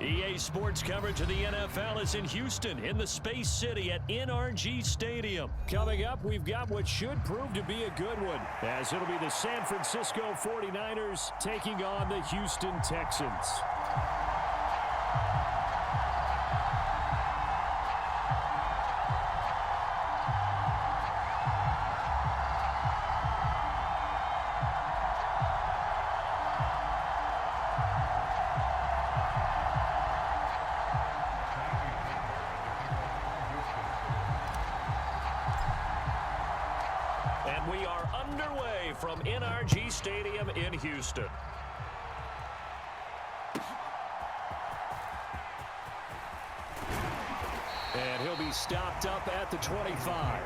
EA Sports coverage of the NFL is in Houston in the Space City at NRG Stadium. Coming up, we've got what should prove to be a good one, as it'll be the San Francisco 49ers taking on the Houston Texans. And we are underway from NRG Stadium in Houston. And he'll be stopped up at the 25.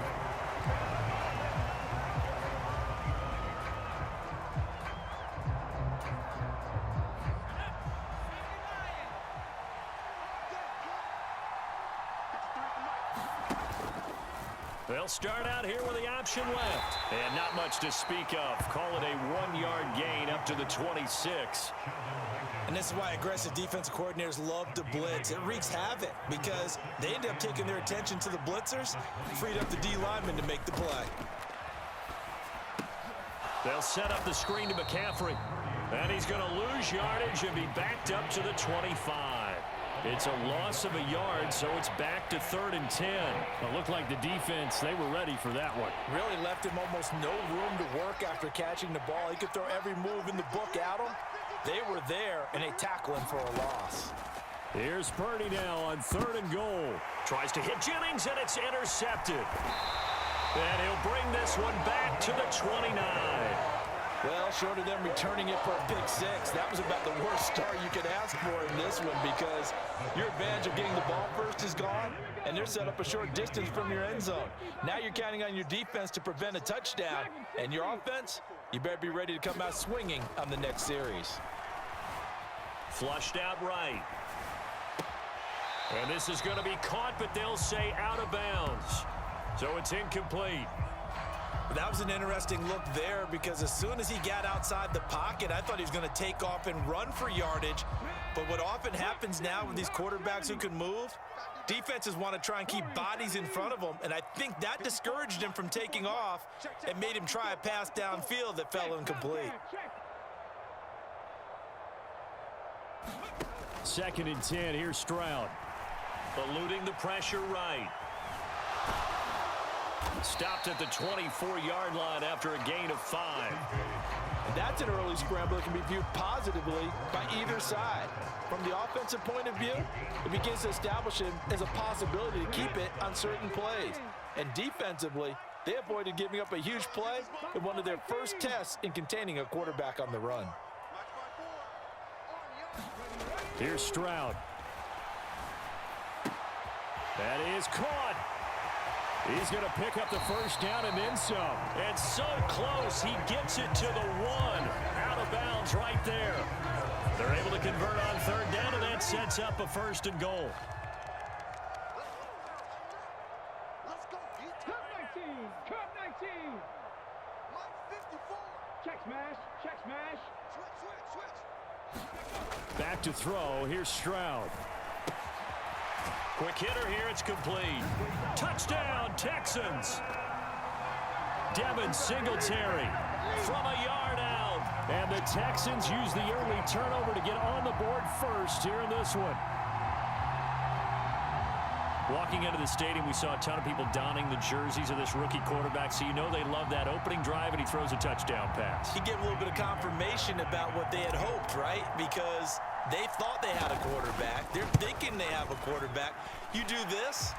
They'll start out here with the option left. And not much to speak of. Call it a 1-yard gain up to the 26. And this is why aggressive defensive coordinators love to blitz. It wreaks havoc because they end up taking their attention to the blitzers, freed up the D lineman to make the play. They'll set up the screen to McCaffrey. And he's going to lose yardage and be backed up to the 25. It's a loss of a yard, so it's back to 3rd and 10. It looked like the defense, they were ready for that one. Really left him almost no room to work after catching the ball. He could throw every move in the book at him. They were there, and they tackle him for a loss. Here's Purdy now on 3rd and goal. Tries to hit Jennings, and it's intercepted. And he'll bring this one back to the 29. Well, short of them returning it for a pick six, that was about the worst start you could ask for in this one because your advantage of getting the ball first is gone, and they're set up a short distance from your end zone. Now you're counting on your defense to prevent a touchdown, and your offense, you better be ready to come out swinging on the next series. Flushed out right. And this is going to be caught, but they'll say out of bounds. So it's incomplete. That was an interesting look there because as soon as he got outside the pocket, I thought he was going to take off and run for yardage. But what often happens now with these quarterbacks who can move, defenses want to try and keep bodies in front of them, and I think that discouraged him from taking off and made him try a pass downfield that fell incomplete. 2nd and 10, here's Stroud. Eluding the pressure right. Stopped at the 24-yard line after a gain of 5. And that's an early scramble that can be viewed positively by either side. From the offensive point of view, it begins to establish him as a possibility to keep it on certain plays. And defensively, they avoided giving up a huge play in one of their first tests in containing a quarterback on the run. Here's Stroud. That is caught. He's going to pick up the first down and then some. And so close, he gets it to the 1. Out of bounds right there. They're able to convert on 3rd down, and that sets up a 1st and goal. Let's go. Cut 19. Cut 19. Mike 54. Check smash. Check smash. Switch. Back to throw. Here's Stroud. Quick hitter here, it's complete. Touchdown, Texans. Devin Singletary from a yard out. And the Texans use the early turnover to get on the board first here in this one. Walking into the stadium, we saw a ton of people donning the jerseys of this rookie quarterback, so you know they love that opening drive, and he throws a touchdown pass. He gave a little bit of confirmation about what they had hoped, right? Because they thought they had a quarterback. They're thinking they have a quarterback. You do this,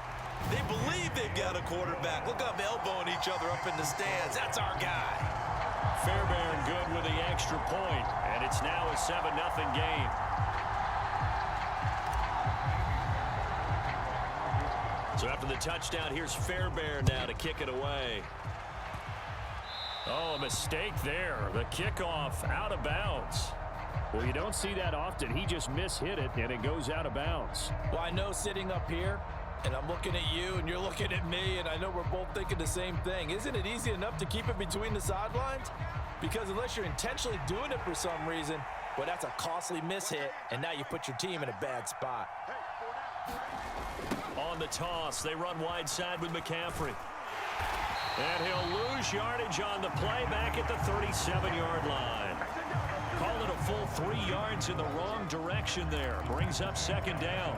they believe they've got a quarterback. Look up, elbowing each other up in the stands. That's our guy. Fairbairn good with the extra point, and it's now a 7-0 game. So after the touchdown, here's Fairbairn now to kick it away. Oh, a mistake there. The kickoff out of bounds. Well, you don't see that often. He just mishit it, and it goes out of bounds. Well, I know sitting up here, and I'm looking at you, and you're looking at me, and I know we're both thinking the same thing. Isn't it easy enough to keep it between the sidelines? Because unless you're intentionally doing it for some reason, Well, that's a costly miss hit, and now you put your team in a bad spot. On the toss, they run wide side with McCaffrey. And he'll lose yardage on the play back at the 37-yard line. Call it a full 3 yards in the wrong direction there. Brings up second down.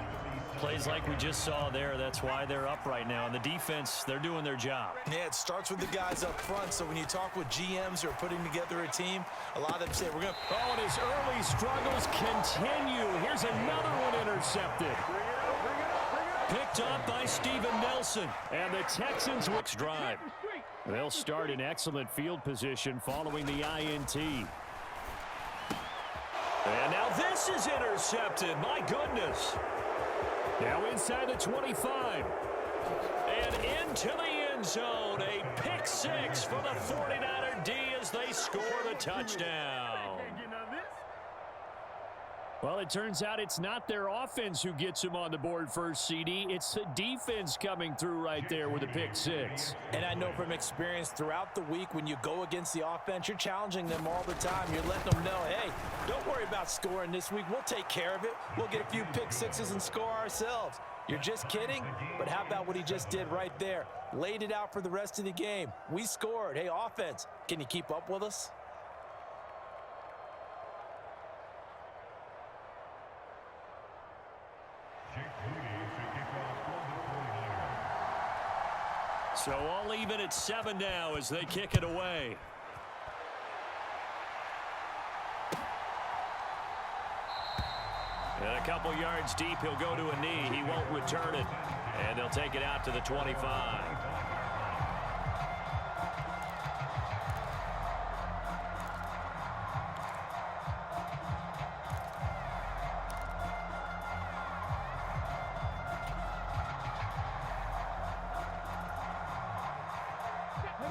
Plays like we just saw there. That's why they're up right now. And the defense, they're doing their job. Yeah, it starts with the guys up front. So when you talk with GMs who are putting together a team, a lot of them say, we're going to... Oh, and his early struggles continue. Here's another one intercepted. Picked up by Steven Nelson. And the Texans next drive. They'll start in excellent field position following the INT. And now this is intercepted. My goodness. Now inside the 25. And into the end zone. A pick six for the 49er D as they score the touchdown. Well, it turns out it's not their offense who gets him on the board first, CD. It's the defense coming through right there with a pick six. And I know from experience throughout the week when you go against the offense, you're challenging them all the time. You're letting them know, hey, don't worry about scoring this week. We'll take care of it. We'll get a few pick sixes and score ourselves. You're just kidding? But how about what he just did right there? Laid it out for the rest of the game. We scored. Hey, offense, can you keep up with us? So all even at 7 now as they kick it away. And a couple yards deep, he'll go to a knee. He won't return it. And they'll take it out to the 25.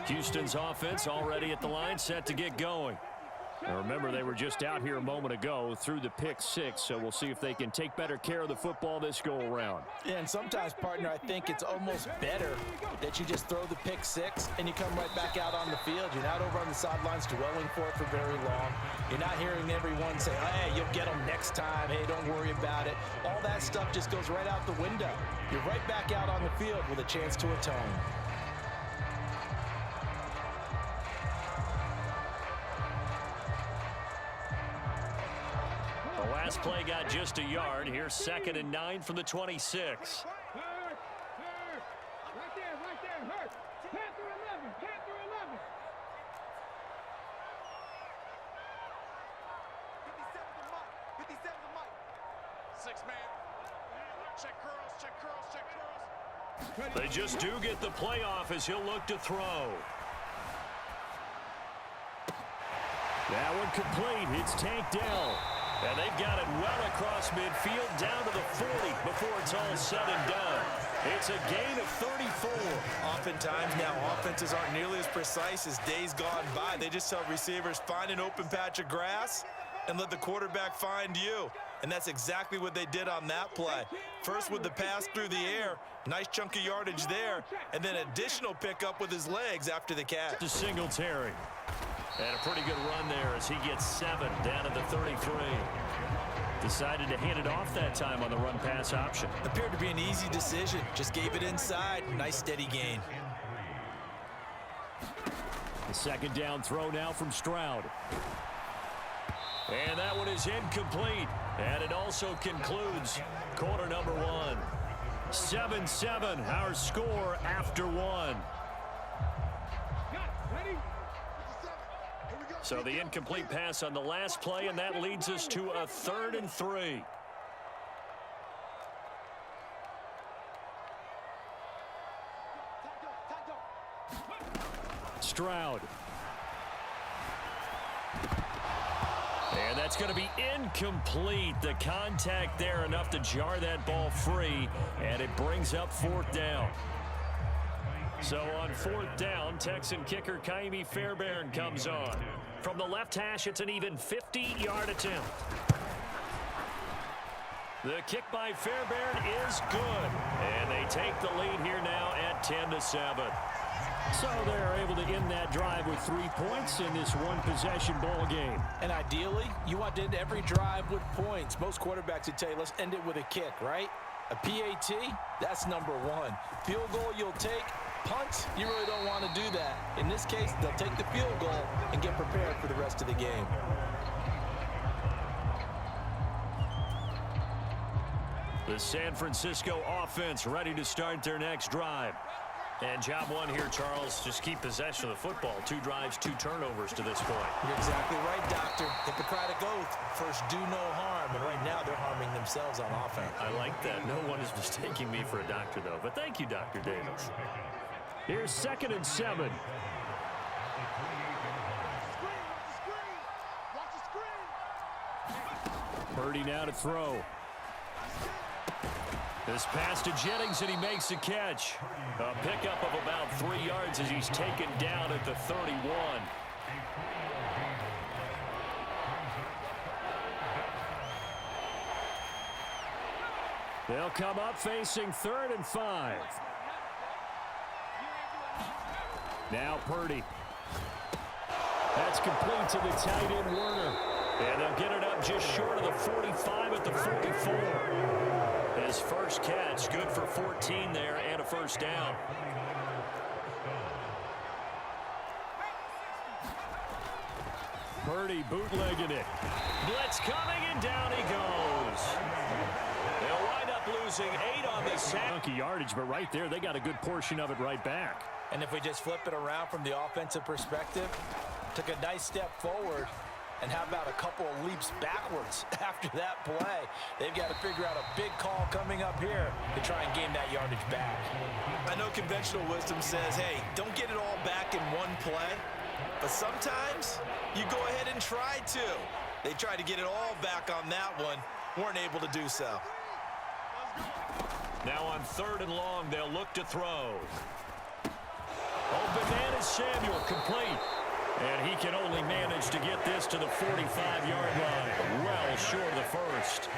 Houston's offense already at the line, set to get going. Now remember, they were just out here a moment ago through the pick six, so we'll see if they can take better care of the football this go-around. Yeah, and sometimes, partner, I think it's almost better that you just throw the pick six and you come right back out on the field. You're not over on the sidelines dwelling for it for very long. You're not hearing everyone say, hey, you'll get them next time. Hey, don't worry about it. All that stuff just goes right out the window. You're right back out on the field with a chance to atone. Last play got just a yard. Here's 2nd and 9 from the 26. Right there, hurt. Panther 11, Panther 11. 57 to Mike. 6-man. Check curls. They just do get the playoff as he'll look to throw. That one complete. It's tanked down. And they've got it well across midfield down to the 40 before it's all said and done. It's a gain of 34. Oftentimes now offenses aren't nearly as precise as days gone by. They just tell receivers, find an open patch of grass and let the quarterback find you. And that's exactly what they did on that play. First with the pass through the air, nice chunk of yardage there, and then additional pickup with his legs after the catch. To Singletary. And a pretty good run there as he gets 7 down to the 33. Decided to hand it off that time on the run-pass option. Appeared to be an easy decision. Just gave it inside. Nice steady gain. The 2nd down throw now from Stroud. And that one is incomplete. And it also concludes quarter number 1. 7-7, our score after 1. So the incomplete pass on the last play, and that leads us to a 3rd and 3. Stroud. And that's going to be incomplete. The contact there enough to jar that ball free, and it brings up 4th down. So on 4th down, Texan kicker Kaimi Fairbairn comes on. From the left hash, it's an even 50-yard attempt. The kick by Fairbairn is good. And they take the lead here now at 10-7. So they're able to end that drive with 3 points in this one-possession ball game. And ideally, you want to end every drive with points. Most quarterbacks would tell you, let's end it with a kick, right? A PAT, that's number one. Field goal you'll take. Punt, you really don't want to do that. In this case, they'll take the field goal and get prepared for the rest of the game. The San Francisco offense ready to start their next drive. And job one here, Charles, just keep possession of the football. 2 drives, 2 turnovers to this point. You're exactly right, Doctor. Hippocratic oath. First, do no harm. And right now, they're harming themselves on offense. I like that. No one is mistaking me for a doctor, though. But thank you, Dr. Davis. Here's 2nd and 7. Purdy now to throw. This pass to Jennings, and he makes the catch. A pickup of about 3 yards as he's taken down at the 31. They'll come up facing 3rd and 5. Now Purdy. That's complete to the tight end, Werner. And they'll get it up just short of the 45 at the 44. His first catch, good for 14 there and a first down. Purdy bootlegging it. Blitz coming, and down he goes. They'll wind up losing 8 on the sack. Chunky yardage, but right there, they got a good portion of it right back. And if we just flip it around from the offensive perspective, took a nice step forward. And how about a couple of leaps backwards after that play? They've got to figure out a big call coming up here to try and gain that yardage back. I know conventional wisdom says, hey, don't get it all back in one play. But sometimes you go ahead and try to. They tried to get it all back on that one. Weren't able to do so. Now on 3rd and long, they'll look to throw. Open man is Samuel, complete. And he can only manage to get this to the 45-yard line. Well short of the first.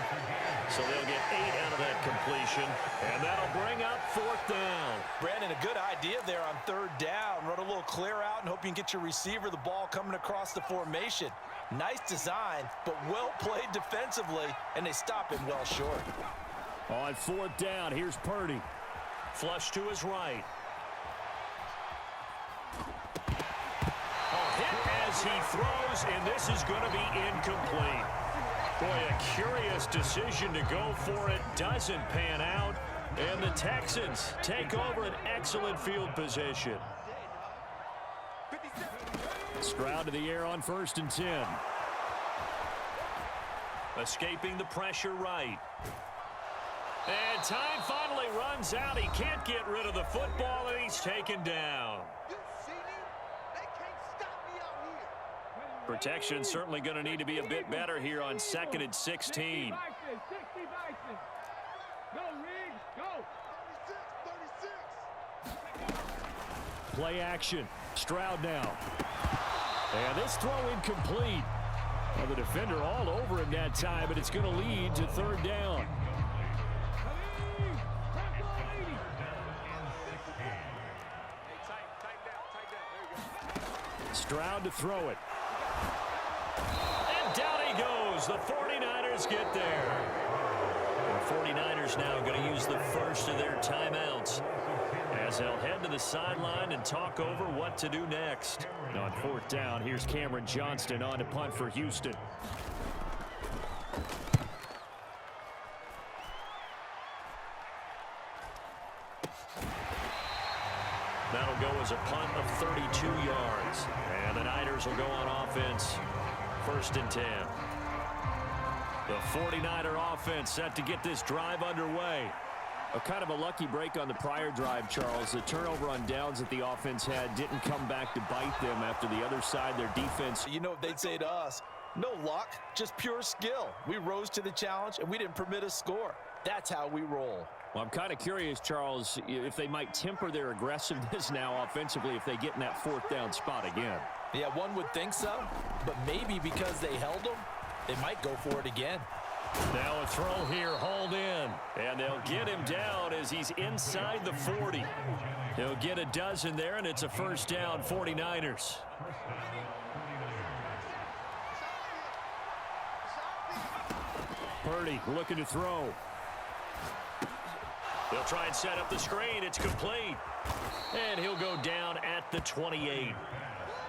So they'll get 8 out of that completion. And that'll bring up 4th down. Brandon, a good idea there on 3rd down. Run a little clear out and hope you can get your receiver the ball coming across the formation. Nice design, but well played defensively. And they stop him well short. On 4th down, here's Purdy. Flush to his right. As he throws, and this is going to be incomplete. Boy, a curious decision to go for it. Doesn't pan out. And the Texans take over an excellent field position. Stroud to the air on 1st and 10. Escaping the pressure right. And time finally runs out. He can't get rid of the football, and he's taken down. Protection certainly going to need to be a bit better here on 2nd and 16. Play action. Stroud now. And this throw incomplete. Well, the defender all over him that time, but it's going to lead to 3rd down. Stroud to throw it. And down he goes. The 49ers get there. The 49ers now going to use the first of their timeouts as they'll head to the sideline and talk over what to do next. On 4th down, here's Cameron Johnston on to punt for Houston. That'll go as a punt of 32 yards. And the Niners will go on offense. 1st and 10. The 49er offense set to get this drive underway. A kind of a lucky break on the prior drive, Charles. The turnover on downs that the offense had didn't come back to bite them after the other side, their defense. You know what they'd say to us? No luck, just pure skill. We rose to the challenge, and we didn't permit a score. That's how we roll. Well, I'm kind of curious, Charles, if they might temper their aggressiveness now offensively if they get in that 4th down spot again. Yeah, one would think so, but maybe because they held them, they might go for it again. Now a throw here, hauled in. And they'll get him down as he's inside the 40. He'll get a dozen there, and it's a first down, 49ers. Purdy looking to throw. They'll try and set up the screen. It's complete. And he'll go down at the 28.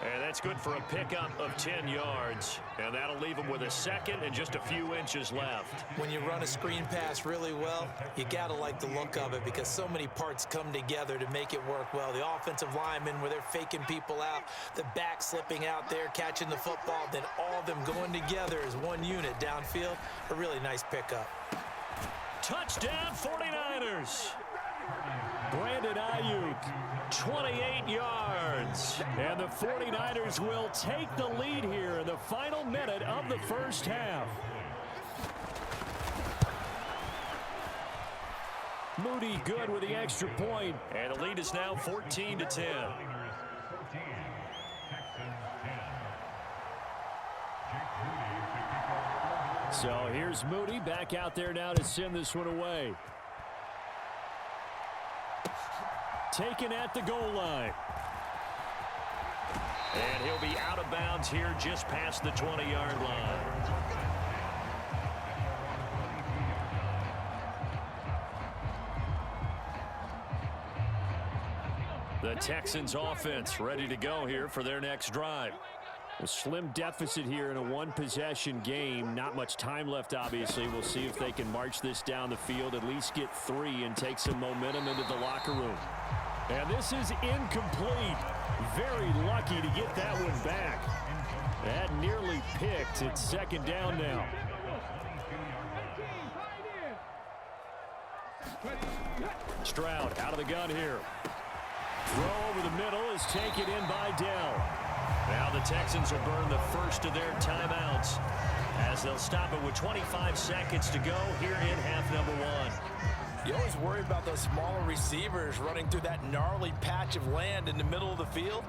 And that's good for a pickup of 10 yards. And that'll leave him with a second and just a few inches left. When you run a screen pass really well, you got to like the look of it because so many parts come together to make it work well. The offensive linemen where they're faking people out, the back slipping out there, catching the football, then all of them going together as one unit downfield. A really nice pickup. Touchdown 49ers. Brandon Ayuk, 28 yards. And the 49ers will take the lead here in the final minute of the first half. Moody good with the extra point. And the lead is now 14-10. So here's Moody back out there now to send this one away. Taken at the goal line. And he'll be out of bounds here just past the 20-yard line. The Texans offense ready to go here for their next drive. A slim deficit here in a one-possession game. Not much time left, obviously. We'll see if they can march this down the field, at least get 3 and take some momentum into the locker room. And this is incomplete. Very lucky to get that one back. That nearly picked. It's second down now. Stroud out of the gun here. Throw over the middle is taken in by Dell. Now the Texans will burn the first of their timeouts as they'll stop it with 25 seconds to go here in half number 1. You always worry about those smaller receivers running through that gnarly patch of land in the middle of the field.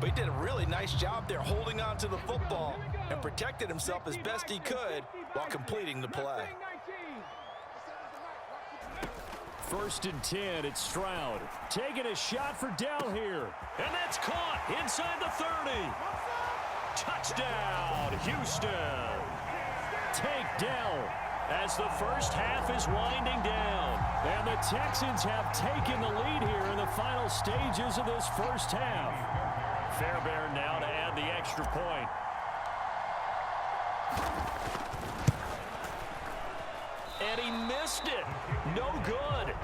But he did a really nice job there holding on to the football and protected himself as best he could while completing the play. First and 10, it's Stroud. Taking a shot for Dell here. And that's caught inside the 30. Touchdown, Houston. Take Dell as the first half is winding down. And the Texans have taken the lead here in the final stages of this first half. Fairbairn now to add the extra point. And he missed it. No good.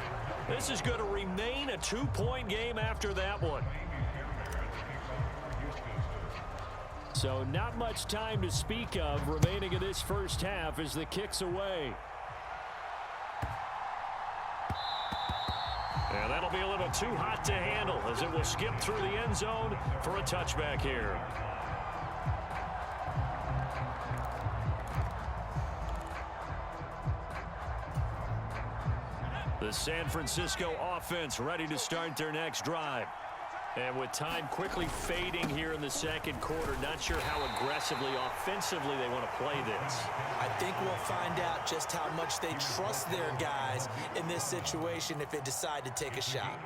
This is going to remain a 2-point game after that one. So not much time to speak of remaining in this first half as the kick's away. And that'll be a little too hot to handle as it will skip through the end zone for a touchback here. The San Francisco offense ready to start their next drive. And with time quickly fading here in the second quarter, not sure how aggressively, offensively they want to play this. I think we'll find out just how much they trust their guys in this situation if they decide to take a shot.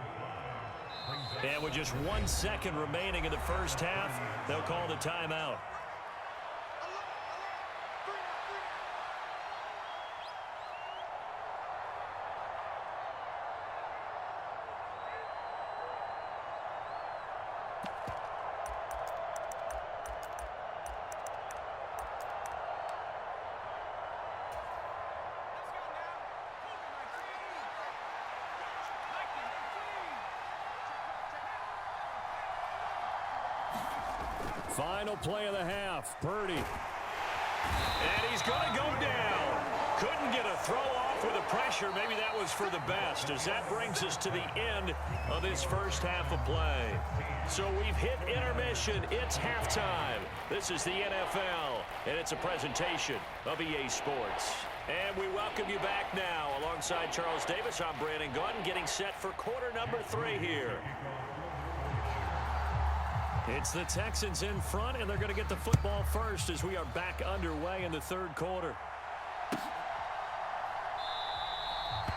And with just 1 second remaining in the first half, they'll call the timeout. Final play of the half, Purdy. And he's going to go down. Couldn't get a throw off with the pressure. Maybe that was for the best as that brings us to the end of this first half of play. So we've hit intermission. It's halftime. This is the NFL, and it's a presentation of EA Sports. And we welcome you back now. Alongside Charles Davis, I'm Brandon Gaudin, getting set for quarter number 3 here. It's the Texans in front, and they're going to get the football first as we are back underway in the third quarter.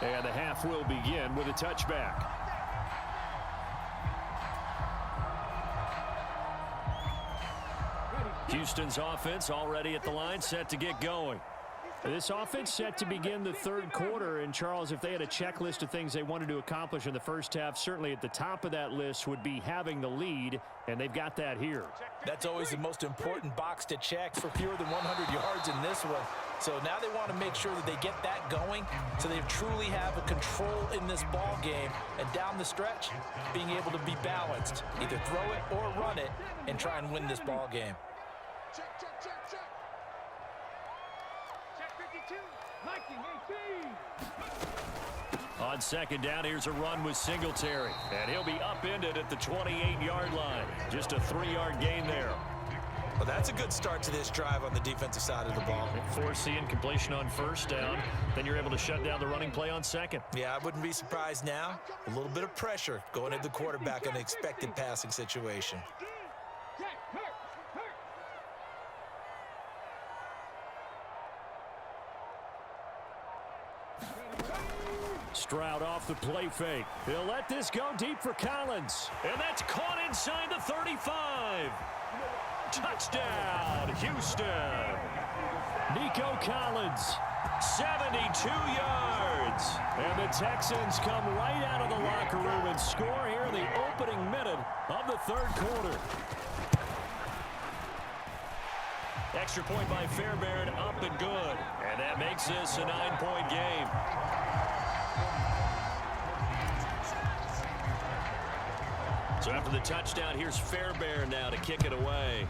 And the half will begin with a touchback. Houston's offense already at the line, set to get going. This offense set to begin the third quarter. And, Charles, if they had a checklist of things they wanted to accomplish in the first half, certainly at the top of that list would be having the lead, and they've got that here. That's always the most important box to check for fewer than 100 yards in this one. So now they want to make sure that they get that going so they truly have a control in this ball game. And down the stretch, being able to be balanced, either throw it or run it, and try and win this ball game. Check, check, check, check. Check 52. 19-18. On second down, here's a run with Singletary. And he'll be upended at the 28-yard line. Just a 3-yard gain there. Well, that's a good start to this drive on the defensive side of the ball. Forcing completion on first down. Then you're able to shut down the running play on second. Yeah, I wouldn't be surprised now. A little bit of pressure going at the quarterback in an expected passing situation. Stroud off the play fake. He'll let this go deep for Collins. And that's caught inside the 35. Touchdown, Houston. Nico Collins, 72 yards. And the Texans come right out of the locker room and score here in the opening minute of the third quarter. Extra point by Fairbairn, up and good. And that makes this a 9-point game. So after the touchdown, here's Fairbairn now to kick it away.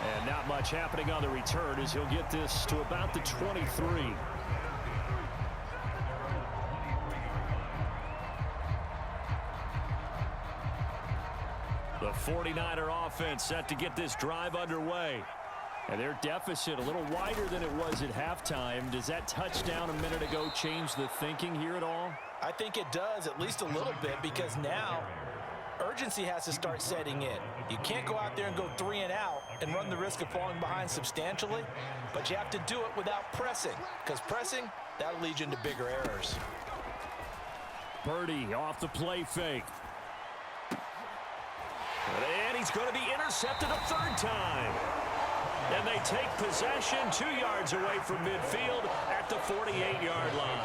And not much happening on the return as he'll get this to about the 23. The 49er offense set to get this drive underway. And their deficit a little wider than it was at halftime. Does that touchdown a minute ago change the thinking here at all? I think it does, at least a little bit, because now urgency has to start setting in. You can't go out there and go 3 and out and run the risk of falling behind substantially, but you have to do it without pressing, because pressing, that'll lead you into bigger errors. Purdy off the play fake. And he's going to be intercepted a third time. And they take possession 2 yards away from midfield at the 48-yard line.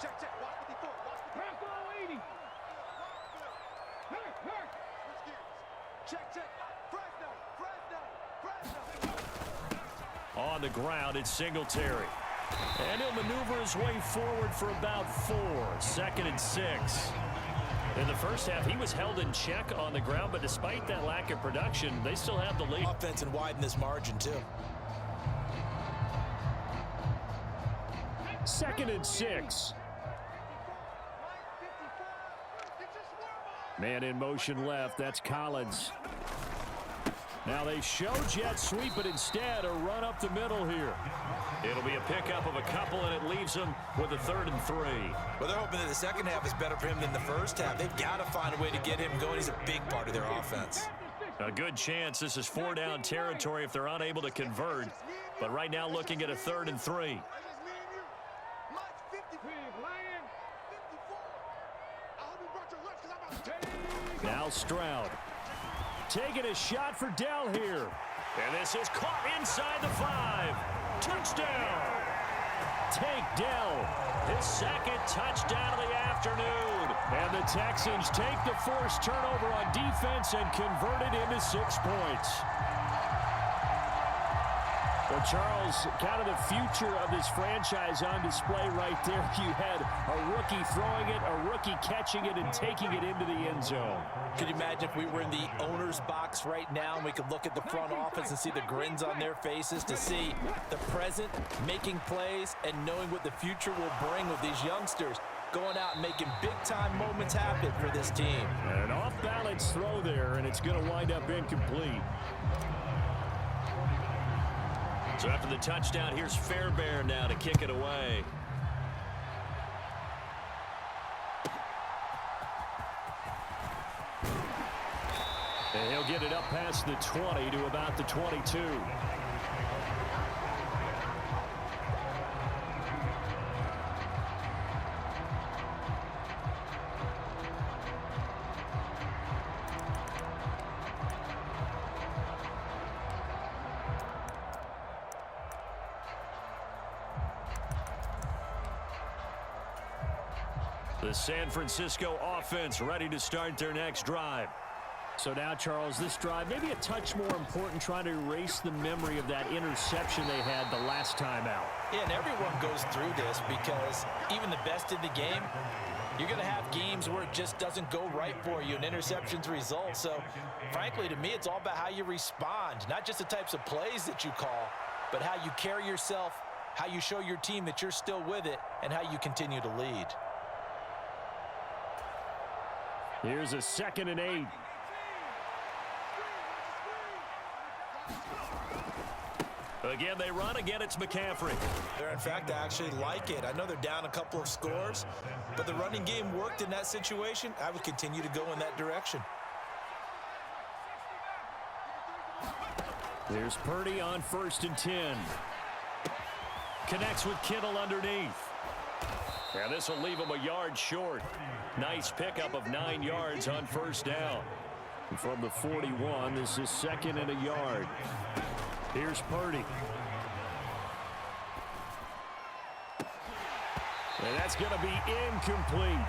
Check, check. Watch 54. Watch 80. Check, check. Fresno. On the ground, it's Singletary. And he'll maneuver his way forward for about 4. 2nd and 6. In the first half, he was held in check on the ground, but despite that lack of production, they still have the lead. Offense and widen this margin, too. 2nd and 6. Man in motion left. That's Collins. Now they show jet sweep, but instead a run up the middle here. It'll be a pickup of a couple, and it leaves them with a 3rd and 3. Well, they're hoping that the second half is better for him than the first half. They've got to find a way to get him going. He's a big part of their offense. A good chance this is 4-down territory if they're unable to convert. But right now looking at a 3rd and 3. Now Stroud. Taking a shot for Dell here. And this is caught inside the 5. Touchdown. Take Dell. His 2nd touchdown of the afternoon. And the Texans take the forced turnover on defense and convert it into 6 points. Well, Charles, kind of the future of this franchise on display right there. You had a rookie throwing it, a rookie catching it, and taking it into the end zone. Could you imagine if we were in the owner's box right now and we could look at the front office and see the grins on their faces, to see the present making plays and knowing what the future will bring with these youngsters going out and making big-time moments happen for this team. And an off-balance throw there, and it's going to wind up incomplete. So after the touchdown, here's Fairbairn now to kick it away. And he'll get it up past the 20 to about the 22. The San Francisco offense ready to start their next drive. So now, Charles, this drive maybe a touch more important, trying to erase the memory of that interception they had the last time out. Yeah, and everyone goes through this because even the best in the game, you're going to have games where it just doesn't go right for you and interceptions result. So, frankly, to me, it's all about how you respond, not just the types of plays that you call, but how you carry yourself, how you show your team that you're still with it, and how you continue to lead. Here's a 2nd and 8. Again, they run. Again, it's McCaffrey. In fact, I actually like it. I know they're down a couple of scores, but the running game worked in that situation. I would continue to go in that direction. There's Purdy on 1st and 10. Connects with Kittle underneath. Yeah, this will leave him a yard short. Nice pickup of 9 yards on 1st down. And from the 41, this is 2nd and a yard. Here's Purdy. And that's going to be incomplete.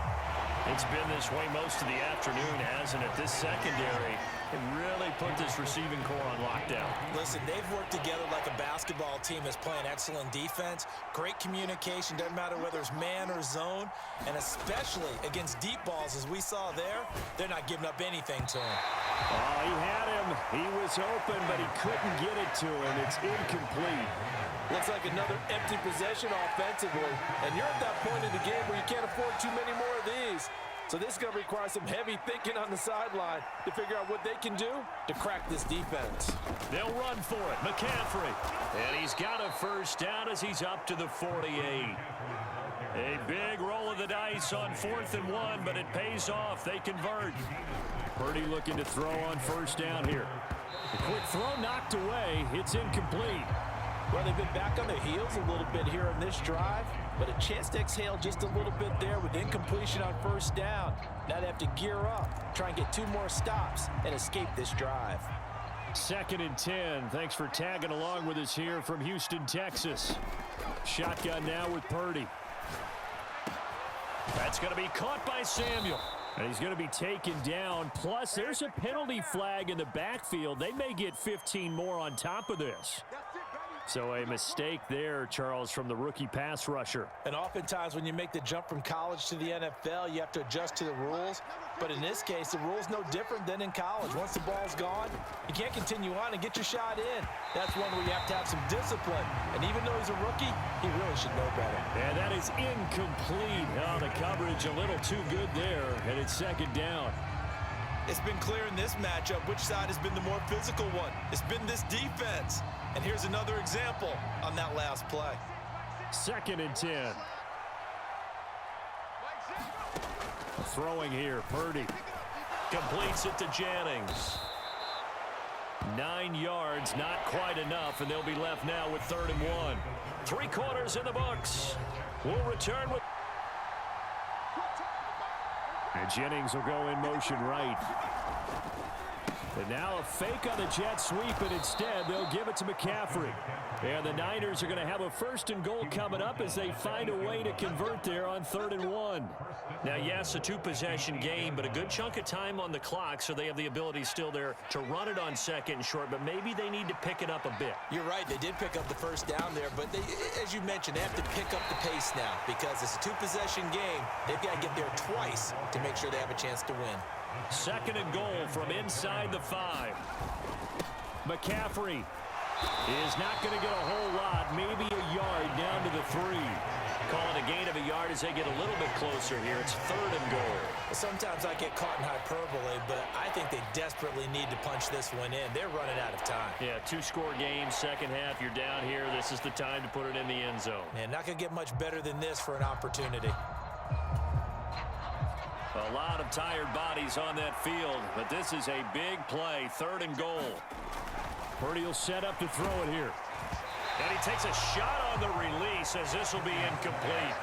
It's been this way most of the afternoon, hasn't it? This secondary can really put this receiving core on lockdown. Listen, they've worked together like a basketball team that's playing excellent defense. Great communication, doesn't matter whether it's man or zone. And especially against deep balls, as we saw there, they're not giving up anything to him. Oh, he had him. He was open, but he couldn't get it to him. It's incomplete. Looks like another empty possession offensively. And you're at that point in the game where you can't afford too many more of these. So this is going to require some heavy thinking on the sideline to figure out what they can do to crack this defense. They'll run for it. McCaffrey. And he's got a 1st down as he's up to the 48. A big roll of the dice on 4th and 1, but it pays off. They convert. Purdy looking to throw on 1st down here. A quick throw knocked away. It's incomplete. Well, they've been back on their heels a little bit here in this drive, but a chance to exhale just a little bit there with incompletion on 1st down. Now they have to gear up, try and get 2 more stops, and escape this drive. 2nd and 10. Thanks for tagging along with us here from Houston, Texas. Shotgun now with Purdy. That's going to be caught by Samuel. And he's going to be taken down. Plus, there's a penalty flag in the backfield. They may get 15 more on top of this. So a mistake there, Charles, from the rookie pass rusher. And oftentimes when you make the jump from college to the NFL, you have to adjust to the rules. But in this case, the rule's no different than in college. Once the ball's gone, you can't continue on and get your shot in. That's one where you have to have some discipline. And even though he's a rookie, he really should know better. And that is incomplete. Oh, the coverage a little too good there, and it's 2nd down. It's been clear in this matchup which side has been the more physical one. It's been this defense. And here's another example on that last play. 2nd and 10. Throwing here, Purdy. Completes it to Jennings. 9 yards, not quite enough, and they'll be left now with 3rd and 1. 3 quarters in the books. We'll return with... And Jennings will go in motion right. And now a fake on the jet sweep, and instead they'll give it to McCaffrey. And the Niners are going to have a 1st and goal coming up as they find a way to convert there on 3rd and 1. Now, yes, a 2-possession game, but a good chunk of time on the clock, so they have the ability still there to run it on 2nd and short, but maybe they need to pick it up a bit. You're right. They did pick up the 1st down there, but they, as you mentioned, they have to pick up the pace now because it's a 2-possession game. They've got to get there twice to make sure they have a chance to win. 2nd and goal from inside the 5. McCaffrey is not going to get a whole lot, maybe a yard down to the 3. Calling a gain of a yard as they get a little bit closer here. It's 3rd and goal. Sometimes I get caught in hyperbole, but I think they desperately need to punch this one in. They're running out of time. Yeah, 2-score game, 2nd half. You're down here. This is the time to put it in the end zone. Man, not going to get much better than this for an opportunity. A lot of tired bodies on that field, but this is a big play, 3rd and goal. Purdy will set up to throw it here. And he takes a shot on the release as this will be incomplete.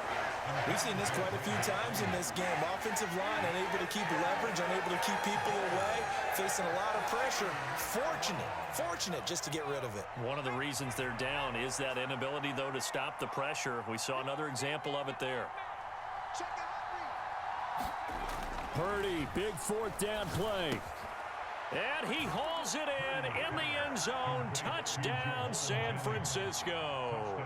We've seen this quite a few times in this game. Offensive line unable to keep leverage, unable to keep people away, facing a lot of pressure. Fortunate just to get rid of it. One of the reasons they're down is that inability, though, to stop the pressure. We saw another example of it there. Purdy, big 4th down play. And he hauls it in the end zone. Touchdown, San Francisco.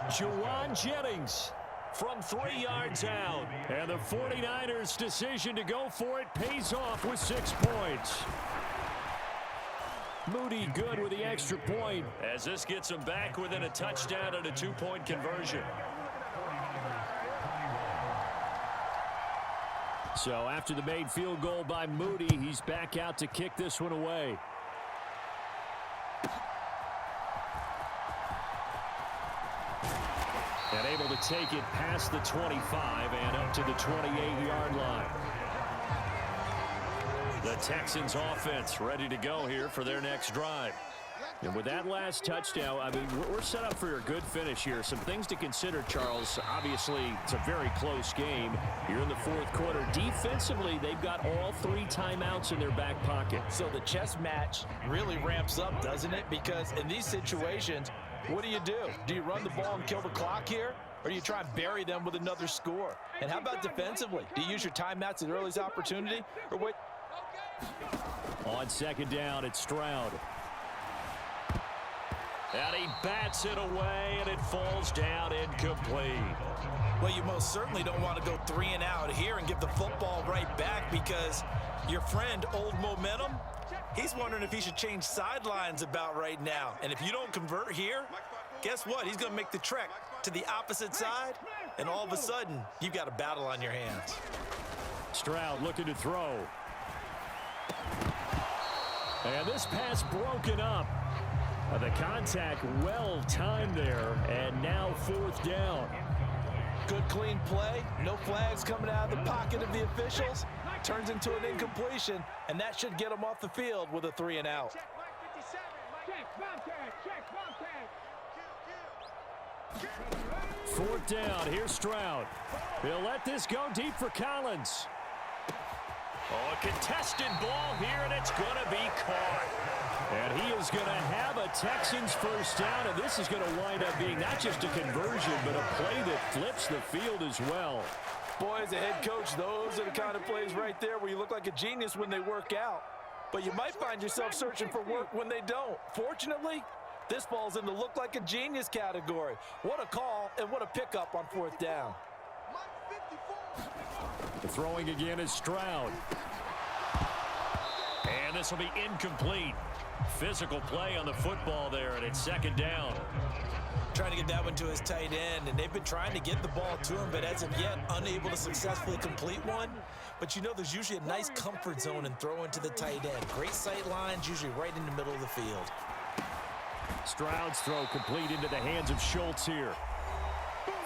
Juwan Jennings from 3 yards out. And the 49ers' decision to go for it pays off with 6 points. Moody good with the extra point as this gets him back within a touchdown and a 2-point conversion. So after the made field goal by Moody, he's back out to kick this one away. And able to take it past the 25 and up to the 28-yard line. The Texans offense ready to go here for their next drive. And with that last touchdown, I mean, we're set up for a good finish here. Some things to consider, Charles. Obviously, it's a very close game here in the 4th quarter. Defensively, they've got all 3 timeouts in their back pocket. So the chess match really ramps up, doesn't it? Because in these situations, what do? Do you run the ball and kill the clock here? Or do you try and bury them with another score? And how about defensively? Do you use your timeouts at the earliest opportunity? Or wait? On 2nd down, it's Stroud. And he bats it away, and it falls down incomplete. Well, you most certainly don't want to go 3 and out here and give the football right back, because your friend, Old Momentum, he's wondering if he should change sidelines about right now. And if you don't convert here, guess what? He's going to make the trek to the opposite side, and all of a sudden, you've got a battle on your hands. Stroud looking to throw. And this pass broken up. The contact well timed there, and now 4th down. Good clean play, no flags coming out of the pocket of the officials. Turns into an incompletion, and that should get him off the field with a 3 and out. Fourth down, here's Stroud. He'll let this go deep for Collins. Oh, a contested ball here, and it's going to be caught. And he is going to have a Texans first down, and this is going to wind up being not just a conversion, but a play that flips the field as well. Boy, as a head coach, those are the kind of plays right there where you look like a genius when they work out. But you might find yourself searching for work when they don't. Fortunately, this ball's in the look like a genius category. What a call and what a pickup on 4th down. The throwing again is Stroud. And this will be incomplete. Physical play on the football there, and it's 2nd down. Trying to get that one to his tight end, and they've been trying to get the ball to him, but as of yet, unable to successfully complete one. But you know, there's usually a nice comfort zone in throwing to the tight end. Great sight lines, usually right in the middle of the field. Stroud's throw complete into the hands of Schultz here.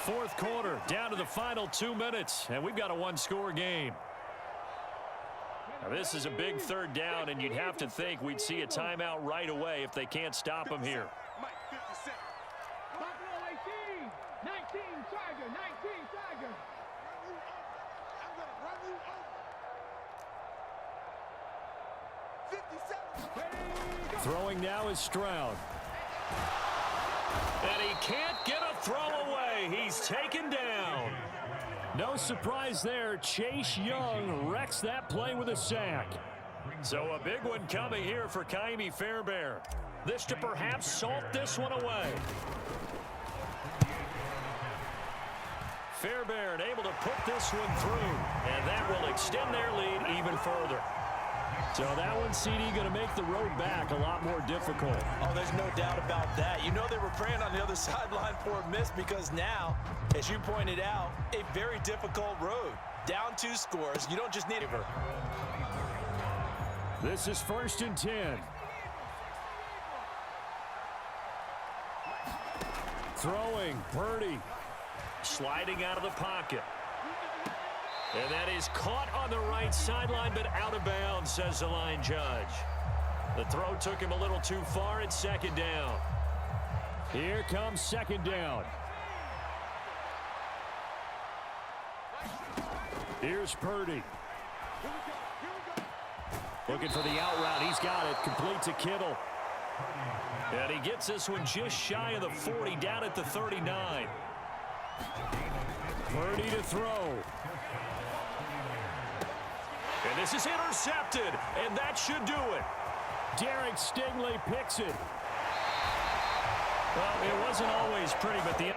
4th quarter, down to the final 2 minutes, and we've got a one-score game. Now, this is a big 3rd down, and you'd have to think we'd see a timeout right away if they can't stop him here. 19, Tiger, 19, Tiger. Throwing now is Stroud. And he can't get a throw away. He's taken down. No surprise there. Chase Young wrecks that play with a sack. So a big one coming here for Ka'imi Fairbairn. This to perhaps salt this one away. Fairbairn able to put this one through, and that will extend their lead even further. So that one, CD, going to make the road back a lot more difficult. Oh, there's no doubt about that. You know they were praying on the other sideline for a miss, because now, as you pointed out, a very difficult road. Down 2 scores. You don't just need it. This is 1st and 10. Throwing, Purdy. Sliding out of the pocket. And that is caught on the right sideline, but out of bounds, says the line judge. The throw took him a little too far at second down. Here comes second down. Here's Purdy. Looking for the out route. He's got it. Complete to Kittle. And he gets this one just shy of the 40, down at the 39. Purdy to throw. And this is intercepted, and that should do it. Derek Stingley picks it. Well, it wasn't always pretty, but the